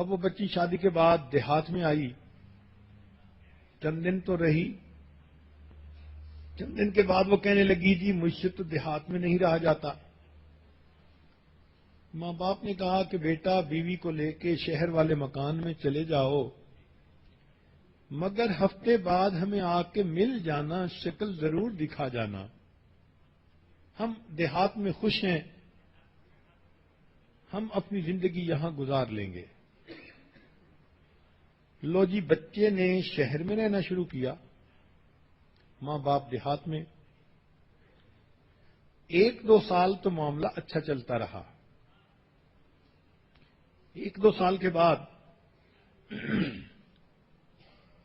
اب وہ بچی شادی کے بعد دیہات میں آئی، چند دن تو رہی، چند دن کے بعد وہ کہنے لگی جی مجھ سے تو دیہات میں نہیں رہا جاتا۔ ماں باپ نے کہا کہ بیٹا بیوی کو لے کے شہر والے مکان میں چلے جاؤ، مگر ہفتے بعد ہمیں آ کے مل جانا، شکل ضرور دکھا جانا، ہم دیہات میں خوش ہیں، ہم اپنی زندگی یہاں گزار لیں گے۔ لو جی بچے نے شہر میں رہنا شروع کیا، ماں باپ دیہات میں۔ 1-2 سال تو معاملہ اچھا چلتا رہا۔ 1-2 سال کے بعد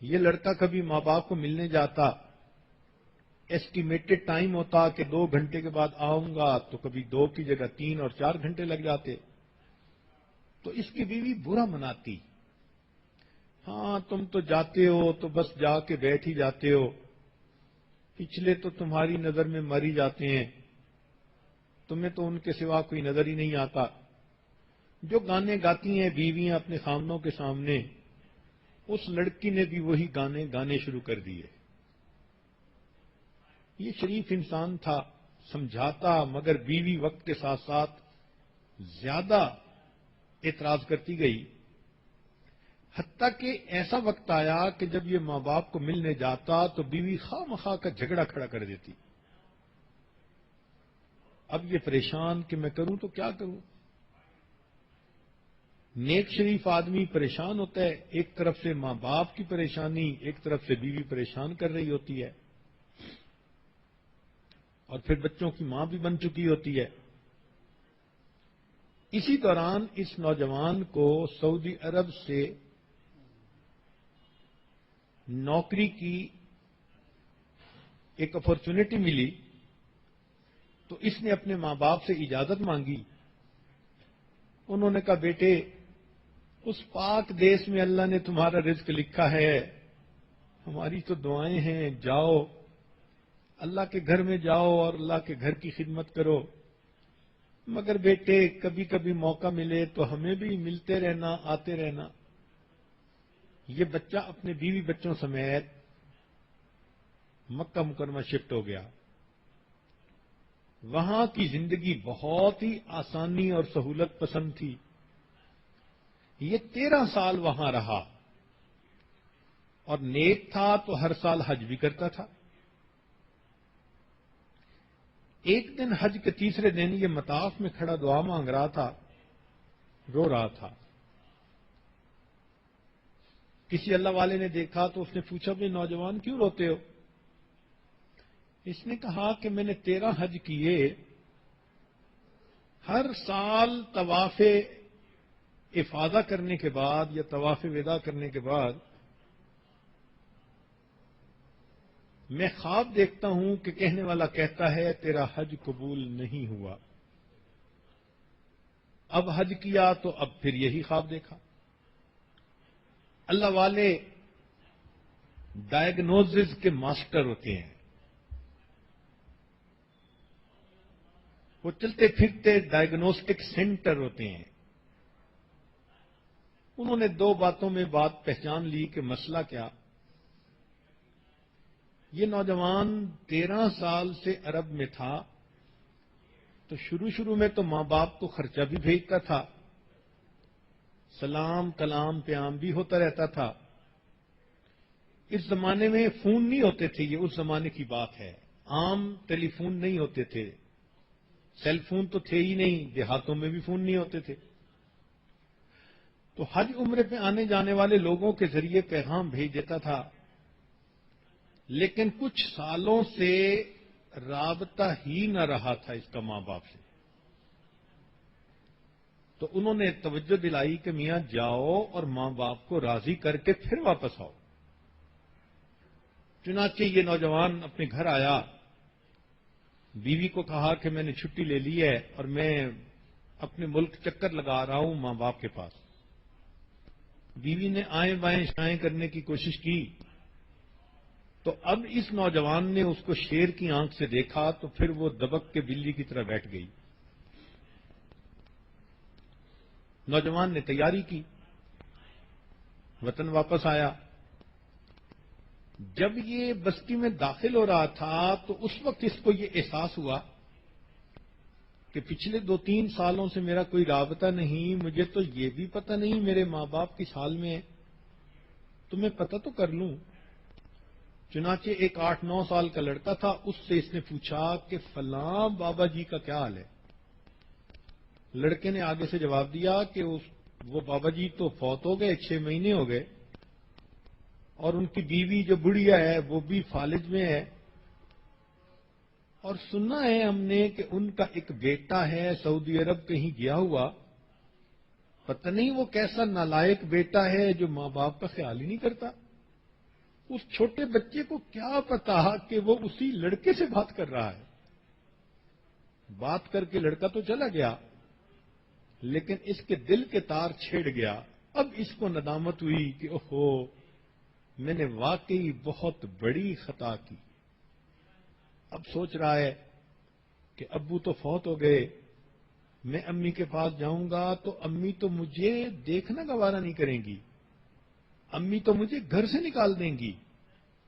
یہ لڑکا کبھی ماں باپ کو ملنے جاتا، ایسٹیمیٹڈ ٹائم ہوتا کہ 2 گھنٹے کے بعد آؤں گا، تو کبھی 2 کی جگہ 3 اور 4 گھنٹے لگ جاتے۔ تو اس کی بیوی برا مناتی، ہاں تم تو جاتے ہو تو بس جا کے بیٹھ ہی جاتے ہو، پچھلے تو تمہاری نظر میں مر ہی جاتے ہیں، تمہیں تو ان کے سوا کوئی نظر ہی نہیں آتا۔ جو گانے گاتی ہیں بیویاں اپنے خامنوں کے سامنے، اس لڑکی نے بھی وہی گانے گانے شروع کر دیے۔ یہ شریف انسان تھا، سمجھاتا، مگر بیوی وقت کے ساتھ ساتھ زیادہ اعتراض کرتی گئی، حتیٰ کہ ایسا وقت آیا کہ جب یہ ماں باپ کو ملنے جاتا تو بیوی خواہ مخواہ کا جھگڑا کھڑا کر دیتی۔ اب یہ پریشان کہ میں کروں تو کیا کروں؟ نیک شریف آدمی پریشان ہوتا ہے، ایک طرف سے ماں باپ کی پریشانی، ایک طرف سے بیوی پریشان کر رہی ہوتی ہے، اور پھر بچوں کی ماں بھی بن چکی ہوتی ہے۔ اسی دوران اس نوجوان کو سعودی عرب سے نوکری کی ایک اپرچونٹی ملی، تو اس نے اپنے ماں باپ سے اجازت مانگی۔ انہوں نے کہا بیٹے اس پاک دیس میں اللہ نے تمہارا رزق لکھا ہے، ہماری تو دعائیں ہیں، جاؤ اللہ کے گھر میں جاؤ اور اللہ کے گھر کی خدمت کرو، مگر بیٹے کبھی کبھی موقع ملے تو ہمیں بھی ملتے رہنا، آتے رہنا۔ یہ بچہ اپنے بیوی بچوں سمیت مکہ مکرمہ شفٹ ہو گیا۔ وہاں کی زندگی بہت ہی آسانی اور سہولت پسند تھی۔ یہ 13 سال وہاں رہا اور نیک تھا تو ہر سال حج بھی کرتا تھا۔ ایک دن حج کے تیسرے دن یہ مطاف میں کھڑا دعا مانگ رہا تھا، رو رہا تھا۔ کسی اللہ والے نے دیکھا تو اس نے پوچھا بھی نوجوان کیوں روتے ہو؟ اس نے کہا کہ میں نے 13 حج کیے، ہر سال طواف افاضہ کرنے کے بعد یا طواف وداع کرنے کے بعد میں خواب دیکھتا ہوں کہ کہنے والا کہتا ہے تیرا حج قبول نہیں ہوا۔ اب حج کیا تو اب پھر یہی خواب دیکھا۔ اللہ والے ڈائگنوزز کے ماسٹر ہوتے ہیں، وہ چلتے پھرتے ڈائگنوسٹک سینٹر ہوتے ہیں۔ انہوں نے 2 باتوں میں بات پہچان لی کہ مسئلہ کیا۔ یہ نوجوان 13 سال سے عرب میں تھا، تو شروع میں تو ماں باپ کو خرچہ بھی بھیجتا تھا، سلام کلام پیام بھی ہوتا رہتا تھا۔ اس زمانے میں فون نہیں ہوتے تھے، یہ اس زمانے کی بات ہے، عام ٹیلی فون نہیں ہوتے تھے، سیل فون تو تھے ہی نہیں، دیہاتوں میں بھی فون نہیں ہوتے تھے۔ تو حج عمرے پہ آنے جانے والے لوگوں کے ذریعے پیغام بھیج دیتا تھا، لیکن کچھ سالوں سے رابطہ ہی نہ رہا تھا اس کا ماں باپ سے۔ تو انہوں نے توجہ دلائی کہ میاں جاؤ اور ماں باپ کو راضی کر کے پھر واپس آؤ۔ چنانچہ یہ نوجوان اپنے گھر آیا، بیوی کو کہا کہ میں نے چھٹی لے لی ہے اور میں اپنے ملک چکر لگا رہا ہوں ماں باپ کے پاس۔ بیوی نے آئیں بائیں شائیں کرنے کی کوشش کی، تو اب اس نوجوان نے اس کو شیر کی آنکھ سے دیکھا تو پھر وہ دبک کے بلی کی طرح بیٹھ گئی۔ نوجوان نے تیاری کی، وطن واپس آیا. جب یہ بستی میں داخل ہو رہا تھا تو اس وقت اس کو یہ احساس ہوا کہ پچھلے 2-3 سالوں سے میرا کوئی رابطہ نہیں, مجھے تو یہ بھی پتہ نہیں میرے ماں باپ کس حال میں ہے, تو میں پتہ تو کر لوں. چنانچہ ایک 8-9 سال کا لڑکا تھا, اس سے اس نے پوچھا کہ فلاں بابا جی کا کیا حال ہے. لڑکے نے آگے سے جواب دیا کہ وہ بابا جی تو فوت ہو گئے, 6 مہینے ہو گئے, اور ان کی بیوی جو بڑھیا ہے وہ بھی فالج میں ہے, اور سننا ہے ہم نے کہ ان کا ایک بیٹا ہے سعودی عرب کہیں گیا ہوا, پتہ نہیں وہ کیسا نالائق بیٹا ہے جو ماں باپ کا خیال ہی نہیں کرتا. اس چھوٹے بچے کو کیا پتا کہ وہ اسی لڑکے سے بات کر رہا ہے. بات کر کے لڑکا تو چلا گیا, لیکن اس کے دل کے تار چھیڑ گیا. اب اس کو ندامت ہوئی کہ اوہو, میں نے واقعی بہت بڑی خطا کی. اب سوچ رہا ہے کہ ابو تو فوت ہو گئے, میں امی کے پاس جاؤں گا تو امی تو مجھے دیکھنا گوارا نہیں کریں گی, امی تو مجھے گھر سے نکال دیں گی,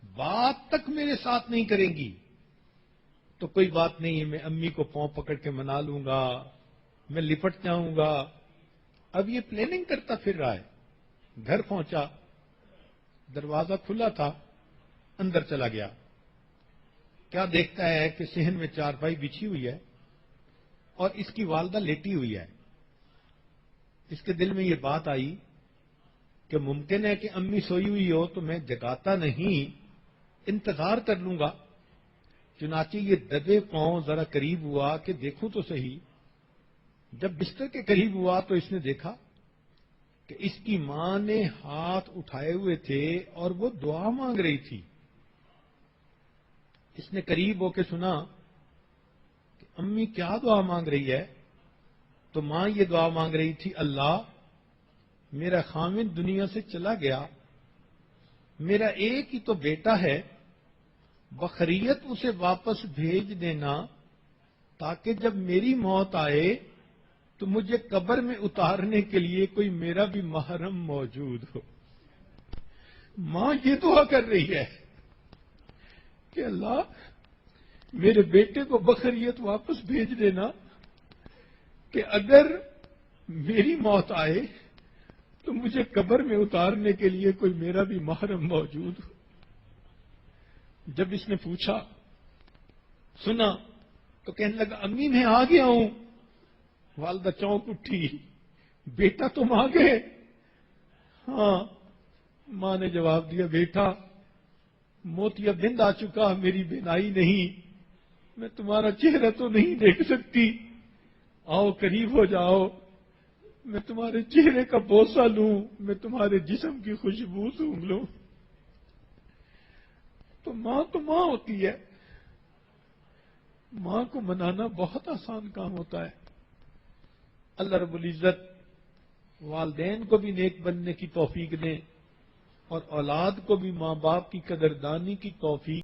بات تک میرے ساتھ نہیں کریں گی. تو کوئی بات نہیں, میں امی کو پاؤں پکڑ کے منا لوں گا, میں لپٹ جاؤں گا. اب یہ پلاننگ کرتا پھر رہا ہے. گھر پہنچا, دروازہ کھلا تھا, اندر چلا گیا. کیا دیکھتا ہے کہ صحن میں چارپائی بچھی ہوئی ہے اور اس کی والدہ لیٹی ہوئی ہے. اس کے دل میں یہ بات آئی کہ ممکن ہے کہ امی سوئی ہوئی ہو تو میں جگاتا نہیں, انتظار کر لوں گا. چنانچہ یہ دبے پاؤں ذرا قریب ہوا کہ دیکھوں تو صحیح. جب بستر کے قریب ہوا تو اس نے دیکھا کہ اس کی ماں نے ہاتھ اٹھائے ہوئے تھے اور وہ دعا مانگ رہی تھی. اس نے قریب ہو کے سنا کہ امی کیا دعا مانگ رہی ہے, تو ماں یہ دعا مانگ رہی تھی, اللہ میرا خامد دنیا سے چلا گیا, میرا ایک ہی تو بیٹا ہے, بخیریت اسے واپس بھیج دینا تاکہ جب میری موت آئے تو مجھے قبر میں اتارنے کے لیے کوئی میرا بھی محرم موجود ہو. ماں یہ دعا کر رہی ہے کہ اللہ میرے بیٹے کو بخیریت واپس بھیج دینا کہ اگر میری موت آئے تو مجھے قبر میں اتارنے کے لیے کوئی میرا بھی محرم موجود ہو. جب اس نے پوچھا, سنا, تو کہنے لگا امی میں آ گیا ہوں. والدہ چونک اٹھی, بیٹا تم آ گئے؟ ہاں. ماں نے جواب دیا, بیٹا موتیا بند آ چکا, میری بینائی نہیں, میں تمہارا چہرہ تو نہیں دیکھ سکتی, آؤ قریب ہو جاؤ, میں تمہارے چہرے کا بوسہ لوں, میں تمہارے جسم کی خوشبو سونگھ لوں. تو ماں ہوتی ہے. ماں کو منانا بہت آسان کام ہوتا ہے. اللہ رب العزت والدین کو بھی نیک بننے کی توفیق دیں اور اولاد کو بھی ماں باپ کی قدردانی کی توفیق